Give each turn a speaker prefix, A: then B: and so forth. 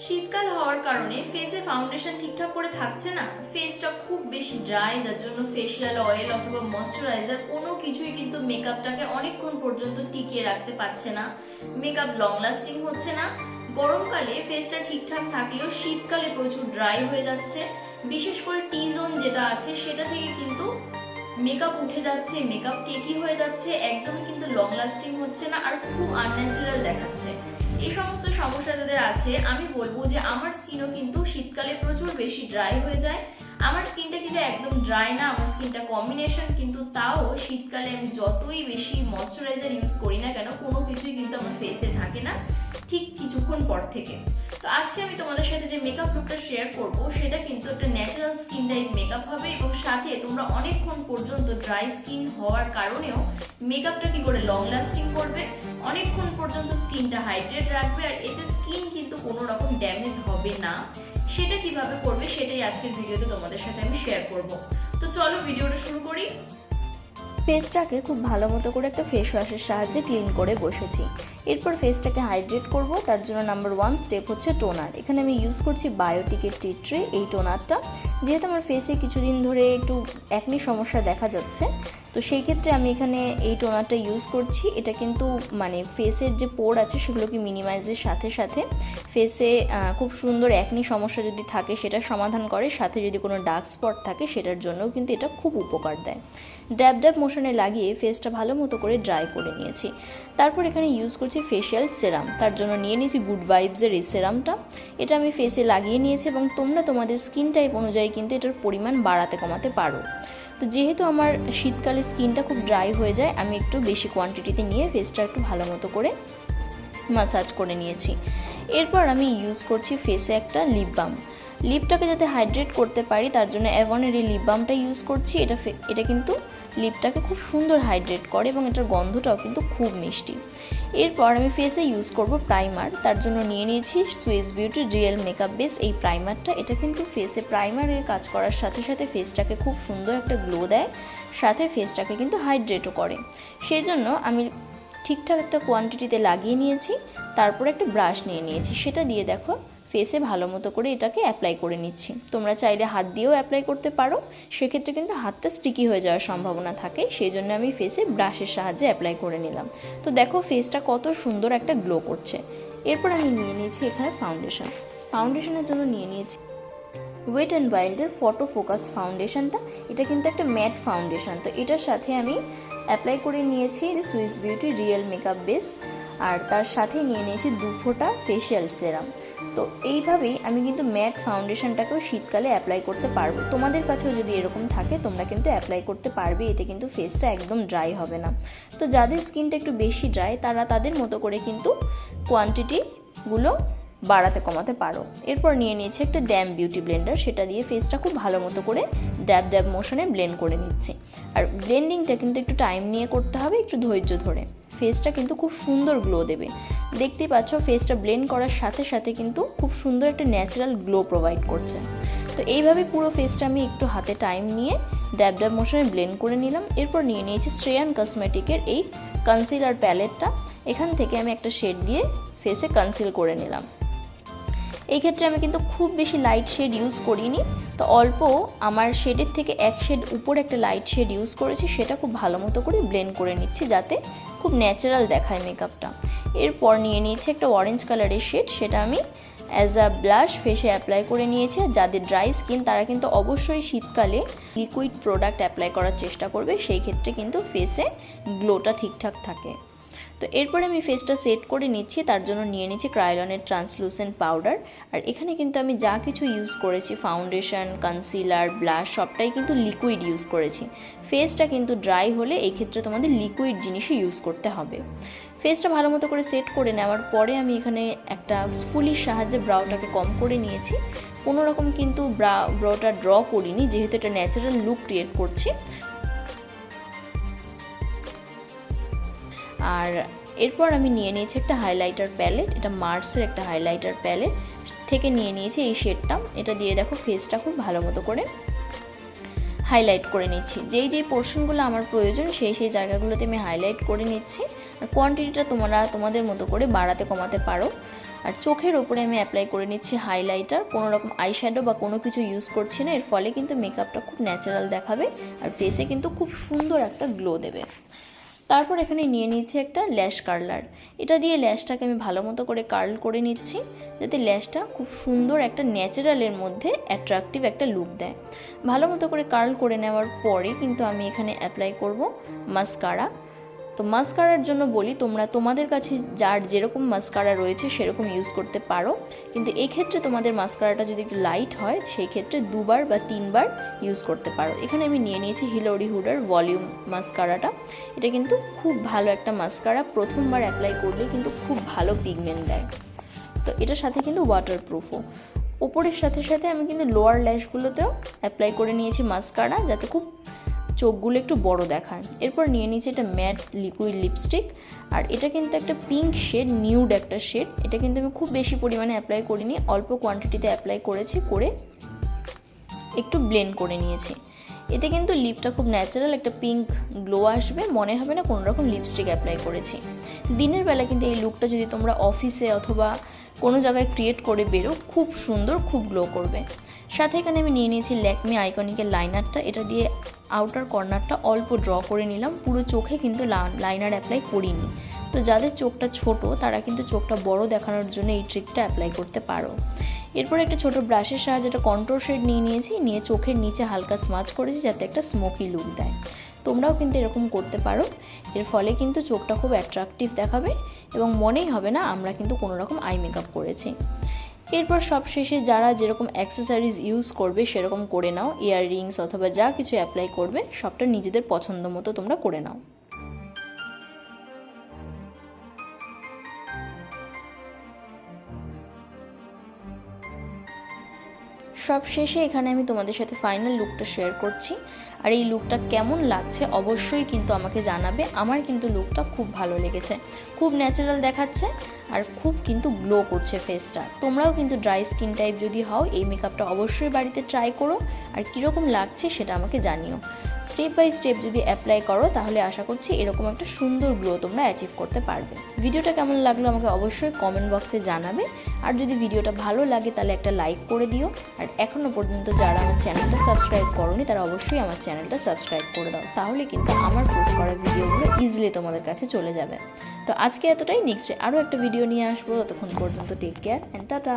A: শীতকাল হওয়ার কারণে ফেসে ফাউন্ডেশন ঠিকঠাক করে থাকছে না, ফেসটা খুব বেশি ড্রাই, যার জন্য ফেসিয়াল অয়েল অথবা ময়শ্চারাইজার কোনো কিছুই কিন্তু মেকআপটাকে অনেকক্ষণ পর্যন্ত টিকিয়ে রাখতে পারছে না, মেকআপ লং লাস্টিং হচ্ছে না। গরমকালে ফেসটা ঠিকঠাক থাকলেও শীতকালে প্রচুর ড্রাই হয়ে যাচ্ছে, বিশেষ করে টি জোন যেটা আছে সেটা থেকে কিন্তু মেকআপ উঠে যাচ্ছে, মেকআপ কেকি হয়ে যাচ্ছে, একদমই কিন্তু লং লাস্টিং হচ্ছে না আর খুব আনন্যাচারাল দেখাচ্ছে। এই সমস্ত সমস্যা যাদের আছে আমি বলবো যে আমার স্কিনও কিন্তু শীতকালে প্রচুর বেশি ড্রাই হয়ে যায়। আমার স্কিনটা কিন্তু একদম ড্রাই না, আমার স্কিনটা কম্বিনেশন, কিন্তু তাও শীতকালে আমি যতই বেশি ময়শ্চারাইজার ইউজ করি না কেন কোনো কিছুই কিন্তু আমার ফেসে থাকে না ঠিক কিছুক্ষণ পর থেকে। তো আজকে আমি তোমাদের সাথে যে মেকআপ লুকটা শেয়ার করব সেটা কিন্তু একটা ন্যাচারাল স্কিন টাইপ মেকআপ হবে, এবং সাথে তোমরা অনেকক্ষণ পর্যন্ত ড্রাই স্কিন হওয়ার কারণেও মেকআপটা কি করে লং লাস্টিং করবে, অনেকক্ষণ পর্যন্ত স্কিনটা হাইড্রেট রাখবে, আর এতে স্কিন কিন্তু কোনো রকম ড্যামেজ হবে না। সেটা কিভাবে করবে সেটাই আজকের ভিডিওতে তোমাদের সাথে আমি শেয়ার করব। তো চলো ভিডিওটা শুরু করি।
B: ফেসটাকে খুব ভালো মতো করে একটা ফেস ওয়াশের সাহায্যে ক্লিন করে বসেছি। এরপর ফেসটাকে হাইড্রেট করব, তার জন্য নাম্বার 1 স্টেপ হচ্ছে টোনার। এখানে আমি ইউজ করছি বায়োটিকের টি ট্রে এই টোনারটা। যেহেতু আমার ফেসে কিছুদিন ধরে একটু একনি সমস্যা দেখা যাচ্ছে, তো সেই ক্ষেত্রে আমি এখানে এই টোনারটা ইউজ করছি। এটা কিন্তু মানে ফেসের যে পোর আছে সেগুলোকে মিনিমাইজের সাথে সাথে ফেসে খুব সুন্দর একনি সমস্যা যদি থাকে সেটা সমাধান করে, সাথে যদি কোনো ডার্ক স্পট থাকে সেটার জন্যও কিন্তু এটা খুব উপকার দেয়। ড্যাব ড্যাব মোশনে লাগিয়ে ফেসটা ভালো মতো করে ড্রাই করে নিয়েছি। তারপর এখানে ইউজ করছি ফেশিয়াল সেরাম, তার জন্য নিয়ে নিয়েছি গুড ভাইবসের এই সেরামটা। এটা আমি ফেসে লাগিয়ে নিয়েছি, এবং তোমরা তোমাদের স্কিন টাইপ অনুযায়ী কিন্তু এটার পরিমাণ বাড়াতে কমাতে পারো। তো যেহেতু আমার শীতকালে স্কিনটা খুব ড্রাই হয়ে যায়, আমি একটু বেশি কোয়ান্টিটিতে নিয়ে ফেসটা একটু ভালো মতো করে ম্যাসাজ করে নিয়েছি। এরপর আমি ইউজ করছি ফেসে একটা লিপ বাম। লিপটাকে যাতে হাইড্রেট করতে পারি তার জন্য অ্যাভনের এই লিপ বামটা ইউজ করছি। এটা কিন্তু লিপটাকে খুব সুন্দর হাইড্রেট করে, এবং এটার গন্ধটাও কিন্তু খুব মিষ্টি। এরপর আমি ফেসে ইউজ করব প্রাইমার, তার জন্য নিয়ে নিয়েছি সুইস বিউটির রিয়েল মেকআপ বেস এই প্রাইমারটা। এটা কিন্তু ফেসে প্রাইমারের কাজ করার সাথে সাথে ফেসটাকে খুব সুন্দর একটা গ্লো দেয়, সাথে ফেসটাকে কিন্তু হাইড্রেটও করে। সেই জন্য আমি ঠিকঠাক একটা কোয়ান্টিটিতে লাগিয়ে নিয়েছি। তারপর একটা ব্রাশ নিয়ে নিয়েছি, সেটা দিয়ে দেখো ফেসে ভালো মতো করে এটাকে অ্যাপ্লাই করে নিচ্ছি। তোমরা চাইলে হাত দিয়েও অ্যাপ্লাই করতে পারো, সেক্ষেত্রে কিন্তু হাতটা স্টিকি হয়ে যাওয়ার সম্ভাবনা থাকে, সেই জন্য আমি ফেসে ব্রাশের সাহায্যে অ্যাপ্লাই করে নিলাম। তো দেখো ফেসটা কত সুন্দর একটা গ্লো করছে। এরপর আমি নিয়ে নিয়েছি এখানে ফাউন্ডেশনের জন্য নিয়ে নিয়েছি ওয়েট অ্যান্ড ওয়াইল্ডের ফটো ফোকাস ফাউন্ডেশনটা। এটা কিন্তু একটা ম্যাট ফাউন্ডেশন, তো এটার সাথে আমি অ্যাপ্লাই করে নিয়েছি Swiss beauty real makeup base, আর তার সাথে নিয়ে নিয়েছি 2 ফোঁটা ফেশিয়াল সেরাম। তো এইভাবেই আমি কিন্তু ম্যাট ফাউন্ডেশনটাকেও শীতকালে অ্যাপ্লাই করতে পারবো। তোমাদের কাছেও যদি এরকম থাকে তোমরা কিন্তু অ্যাপ্লাই করতে পারবে, এতে কিন্তু ফেসটা একদম ড্রাই হবে না। তো যাদের স্কিনটা একটু বেশি ড্রাই তারা তাদের মতো করে কিন্তু কোয়ান্টিটিগুলো বাড়াতে কমাতে পারো। এরপর নিয়ে নিয়েছি একটা ড্যাম বিউটি ব্লেন্ডার, সেটা দিয়ে ফেসটা খুব ভালো মতো করে ড্যাব ড্যাব মোশনে ব্লেন্ড করে নিচ্ছি। আর ব্লেন্ডিংটা কিন্তু একটু টাইম নিয়ে করতে হবে, একটু ধৈর্য ধরে। ফেসটা কিন্তু খুব সুন্দর গ্লো দেবে। দেখতেই পাচ্ছ ফেসটা ব্লেন্ড করার সাথে সাথে কিন্তু খুব সুন্দর একটা ন্যাচারাল গ্লো প্রোভাইড করছে। তো এইভাবে পুরো ফেসটা আমি একটু হাতে টাইম নিয়ে ড্যাব ড্যাব মোশনে ব্লেন্ড করে নিলাম। এরপর নিয়ে নিয়েছি শ্রেয়ান কসমেটিকের এই কনসিলার প্যালেটটা। এখান থেকে আমি একটা শেড দিয়ে ফেসে কনসিল করে নিলাম। এই ক্ষেত্রে আমি কিন্তু খুব বেশি লাইট শেড ইউজ করিনি, তো অল্প আমার শেডের থেকে এক শেড উপরে একটা লাইট শেড ইউজ করেছি, সেটা খুব ভালো মতো করে ব্লেন্ড করে নিচ্ছি যাতে খুব ন্যাচারাল দেখায় মেকআপটা। এরপর নিয়ে নিয়েছি একটা অরেঞ্জ কালারের শেড, সেটা আমি অ্যাজ আ ব্লাশ ফেসে অ্যাপ্লাই করে নিয়েছি। আর যাদের ড্রাই স্কিন তারা কিন্তু অবশ্যই শীতকালে লিকুইড প্রোডাক্ট অ্যাপ্লাই করার চেষ্টা করবে, সেই ক্ষেত্রে কিন্তু ফেসে গ্লোটা ঠিকঠাক থাকে। তো এরপরে আমি ফেসটা সেট করে নিচ্ছি, তার জন্য নিয়ে নিচ্ছি ক্রায়োলনের ট্রান্সলুসেন্ট পাউডার। আর এখানে কিন্তু আমি যা কিছু ইউজ করেছি ফাউন্ডেশন, কনসিলার, ব্লাশ সবটাই কিন্তু লিকুইড ইউজ করেছি। ফেসটা কিন্তু ড্রাই হলে এই ক্ষেত্রে তোমাদের লিকুইড জিনিসই ইউজ করতে হবে। ফেসটা ভালো মতো করে সেট করে নেওয়ার পরে আমি এখানে একটা স্ফুলির সাহায্যে ব্রাউটাকে কম করে নিয়েছি। কোনো রকম কিন্তু ব্রাউটা ড্র করিনি, যেহেতু এটা ন্যাচারাল লুক ক্রিয়েট করছি। আর এরপর আমি নিয়ে নিয়েছি একটা হাইলাইটার প্যালেট, এটা মার্সের একটা হাইলাইটার প্যালেট থেকে নিয়ে নিয়েছি এই শেডটা। এটা দিয়ে দেখো ফেসটা খুব ভালো মতো করে হাইলাইট করে নিচ্ছি। যেই পোর্শনগুলো আমার প্রয়োজন সেই জায়গাগুলোতে আমি হাইলাইট করে নিচ্ছি। আর কোয়ান্টিটিটা তোমরা তোমাদের মতো করে বাড়াতে কমাতে পারো। আর চোখের ওপরে আমি অ্যাপ্লাই করে নিচ্ছি হাইলাইটার। কোনো রকম আইশ্যাডো বা কোনো কিছু ইউজ করছি না, এর ফলে কিন্তু মেকআপটা খুব ন্যাচারাল দেখাবে আর ফেসে কিন্তু খুব সুন্দর একটা গ্লো দেবে। তারপর এখানে নিয়ে নিয়েছি একটা ল্যাশ কার্লার। এটা দিয়ে ল্যাশটাকে আমি ভালো মতো করে কার্ল করে নিচ্ছি, যাতে ল্যাশটা খুব সুন্দর একটা ন্যাচারালের মধ্যে অ্যাট্রাকটিভ একটা লুক দেয়। ভালো মতো করে কার্ল করে নেওয়ার পরে কিন্তু আমি এখানে অ্যাপ্লাই করব মাস্কারা। তো মাস্কারার জন্য বলি, তোমরা তোমাদের কাছে যার যেরকম মাস্কারা রয়েছে সেরকম ইউজ করতে পারো, কিন্তু এক্ষেত্রে তোমাদের মাস্কারাটা যদি একটু লাইট হয় সেই ক্ষেত্রে 2বার বা 3বার ইউজ করতে পারো। এখানে আমি নিয়ে নিয়েছি হিলোরি হুডার ভলিউম মাস্কারাটা। এটা কিন্তু খুব ভালো একটা মাস্কারা, প্রথমবার অ্যাপ্লাই করলে কিন্তু খুব ভালো পিগমেন্ট দেয়। তো এটার সাথে কিন্তু ওয়াটারপ্রুফও। ওপরের সাথে সাথে আমি কিন্তু লোয়ার ল্যাশগুলোতেও অ্যাপ্লাই করে নিয়েছি মাস্কারা, যাতে খুব চোখগুলো একটু বড় দেখায়। এরপর নিয়ে নিয়েছি এটা ম্যাট লিকুইড লিপস্টিক, আর এটা কিন্তু একটা পিঙ্ক শেড, নিউড একটা শেড। এটা কিন্তু আমি খুব বেশি পরিমাণে অ্যাপ্লাই করিনি, অল্প কোয়ান্টিটিতে অ্যাপ্লাই করেছি, করে একটু ব্লেন্ড করে নিয়েছি। এতে কিন্তু লিপটা খুব ন্যাচারাল একটা পিঙ্ক গ্লো আসবে, মনে হবে না কোনো রকম লিপস্টিক অ্যাপ্লাই করেছি। দিনের বেলা কিন্তু এই লুকটা যদি তোমরা অফিসে অথবা কোনো জায়গায় ক্রিয়েট করে বেরো, খুব সুন্দর, খুব গ্লো করবে। সাথে এখানে আমি নিয়ে নিয়েছি ল্যাকমি আইকনিকের লাইনারটা। এটা দিয়ে আউটার কর্নারটা অল্প ড্র করে নিলাম, পুরো চোখে কিন্তু লাইনার অ্যাপ্লাই করিনি। তো যাদের চোখটা ছোট তারা কিন্তু চোখটা বড় দেখানোর জন্য এই ট্রিকটা অ্যাপ্লাই করতে পারো। এরপর একটা ছোট ব্রাশের সাহায্যে একটা কন্ট্রোল শেড নিয়ে চোখের নিচে হালকা স্মাচ করেছি, যাতে একটা স্মোকি লুক দেয়। তোমরাও কিন্তু এরকম করতে পারো, এর ফলে কিন্তু চোখটা খুব অ্যাট্রাকটিভ দেখাবে এবং মনেই হবে না আমরা কিন্তু কোনো রকম আই মেকআপ করেছি। এরপর সবশেষে যারা যেরকম অ্যাক্সেসরিজ ইউজ করবে সেরকম করে নাও, ইয়াররিংস অথবা যা কিছু অ্যাপ্লাই করবে সবটা নিজেদের পছন্দ মতো তোমরা করে নাও। সব শেষে এখানে আমি তোমাদের সাথে ফাইনাল লুকটা শেয়ার করছি, আর এই লুকটা কেমন লাগছে অবশ্যই কিন্তু আমাকে জানাবে। আমার কিন্তু লুকটা খুব ভালো লেগেছে, খুব ন্যাচারাল দেখাচ্ছে আর খুব কিন্তু গ্লো করছে ফেসটা। তোমরাও কিন্তু ড্রাই স্কিন টাইপ যদি হও এই মেকআপটা অবশ্যই বাড়িতে ট্রাই করো, আর কীরকম লাগছে সেটা আমাকে জানিও। স্টেপ বাই স্টেপ যদি অ্যাপ্লাই করো তাহলে আশা করছি এরকম একটা সুন্দর গ্লো তোমরা অ্যাচিভ করতে পারবে। ভিডিওটা কেমন লাগলো আমাকে অবশ্যই কমেন্ট বক্সে জানাবে, আর যদি ভিডিওটা ভালো লাগে তাহলে একটা লাইক করে দিও। আর এখনও পর্যন্ত যারা আমার চ্যানেলটা সাবস্ক্রাইব করোনি তারা অবশ্যই আমার চ্যানেলটা সাবস্ক্রাইব করে দাও, তাহলে কিন্তু আমার পোস্ট করা ভিডিওগুলো ইজিলি তোমাদের কাছে চলে যাবে। তো আজকে এতটাই, নেক্সট ডে আরও একটা ভিডিও নিয়ে আসবো। ততক্ষণ পর্যন্ত টেক কেয়ার অ্যান্ড টাটা।